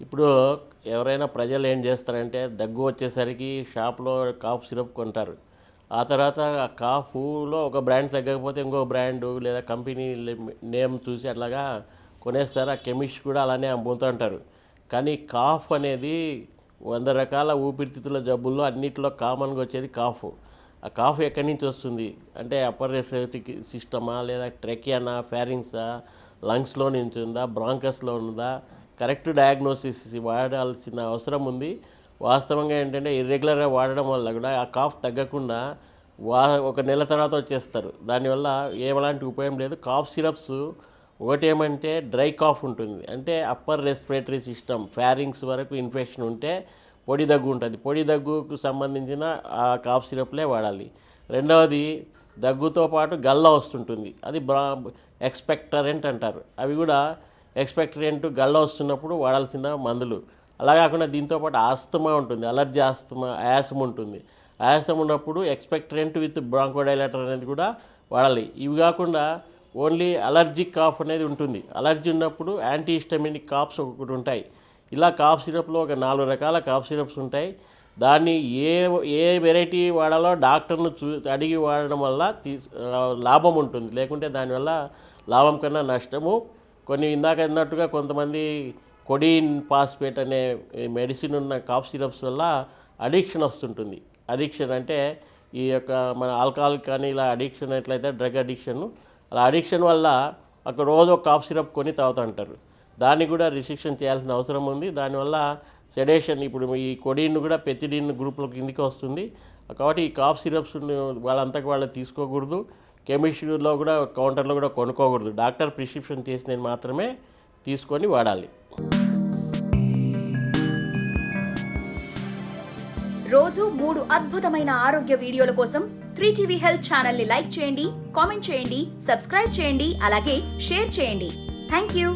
ఇప్పుడు ఎవరైనా ప్రజలు ఏం చేస్తారంటే దగ్గు వచ్చేసరికి షాప్లో కాఫ్ సిరప్ కొంటారు. ఆ తర్వాత ఆ కాఫ్లో ఒక బ్రాండ్ తగ్గకపోతే ఇంకో బ్రాండు లేదా కంపెనీ నేమ్ చూసి అట్లాగా కొనేస్తారు. ఆ కెమిస్ట్ కూడా అలానే అమ్ముతూ ఉంటారు. కానీ కాఫ్ అనేది 100 రకాల ఊపిరితిత్తుల జబ్బుల్లో అన్నింటిలో కామన్గా వచ్చేది కాఫ్. ఆ కాఫ్ ఎక్కడి నుంచి వస్తుంది అంటే అప్పర్ రెస్పిరేటరీ సిస్టమా లేదా ట్రెకియానా, ఫ్యారింగ్సా, లంగ్స్లో నుంచి ఉందా, బ్రాంకస్లో ఉందా, కరెక్ట్ డయాగ్నోసిస్ వాడాల్సిన అవసరం ఉంది. వాస్తవంగా ఏంటంటే ఇర్రెగ్యులర్గా వాడడం వల్ల కూడా ఆ కాఫ్ తగ్గకుండా ఒక నెల తర్వాత వచ్చేస్తారు. దానివల్ల ఏమలాంటి ఉపయోగం లేదు. కాఫ్ సిరప్స్ ఒకటి ఏమంటే డ్రై కాఫ్ ఉంటుంది, అంటే అప్పర్ రెస్పిరేటరీ సిస్టమ్ ఫ్యారింగ్స్ వరకు ఇన్ఫెక్షన్ ఉంటే పొడి దగ్గు ఉంటుంది. పొడి దగ్గుకు సంబంధించిన ఆ కాఫ్ సిరప్లే వాడాలి. రెండవది దగ్గుతో పాటు గల్ల వస్తుంటుంది, అది ఎక్స్పెక్టరెంట్ అంటారు. అవి కూడా ఎక్స్పెక్టరెంట్ గల్ల వస్తున్నప్పుడు వాడాల్సిన మందులు. అలా కాకుండా దీంతోపాటు ఆస్తమా ఉంటుంది, అలర్జీ ఆస్తమా, ఆయాసం ఉంటుంది. ఆయాసం ఉన్నప్పుడు ఎక్స్పెక్టరెంట్ విత్ బ్రాంకోడైలేటర్ అనేది కూడా వాడాలి. ఇవి కాకుండా ఓన్లీ అలర్జిక్ కాఫ్ అనేది ఉంటుంది. అలర్జీ ఉన్నప్పుడు యాంటీ హిస్టమినిక్ కాఫ్స్ ఒకటి ఉంటాయి. ఇలా కాఫ్ సిరప్లో ఒక 4 రకాల కాఫ్ సిరప్స్ ఉంటాయి. దాన్ని ఏ వెరైటీ వాడాలో డాక్టర్ను అడిగి వాడడం వల్ల లాభం ఉంటుంది, లేకుంటే దానివల్ల లాభం కన్నా నష్టము. కొన్ని ఇందాక అన్నట్టుగా కొంతమంది కొడిన్ ఫాస్ఫేట్ అనే మెడిసిన్ ఉన్న కాఫ్ సిరప్స్ వల్ల అడిక్షన్ వస్తుంటుంది. అడిక్షన్ అంటే ఈ యొక్క మన ఆల్కహాల్ కానీ ఇలా అడిక్షన్ ఎట్లయితే డ్రగ్ అడిక్షన్, అలా అడిక్షన్ వల్ల ఒక రోజు ఒక కాఫ్ సిరప్ కొని తాగుతుంటారు. దాన్ని కూడా రిస్ట్రిక్షన్ చేయాల్సిన అవసరం ఉంది. దానివల్ల సెడేషన్, ఇప్పుడు ఈ కొడిన్ కూడా పెథిడిన్ గ్రూప్లో కిందికి వస్తుంది. కాబట్టి ఈ కాఫ్ సిరప్స్ వాళ్ళంతకు వాళ్ళు తీసుకోకూడదు. కెమిస్ట్రీలో కూడా కౌంటర్లో కూడా కొనుక్కోకూడదు. డాక్టర్ ప్రిస్క్రిప్షన్ చేసినది మాత్రమే తీసుకొని వాడాలి. రోజు 3 అద్భుతమైన ఆరోగ్య వీడియోల కోసం 3TV హెల్త్ ఛానల్ ని లైక్ చేయండి, కామెంట్ చేయండి, సబ్స్క్రైబ్ చేయండి, అలాగే షేర్ చేయండి. Thank you.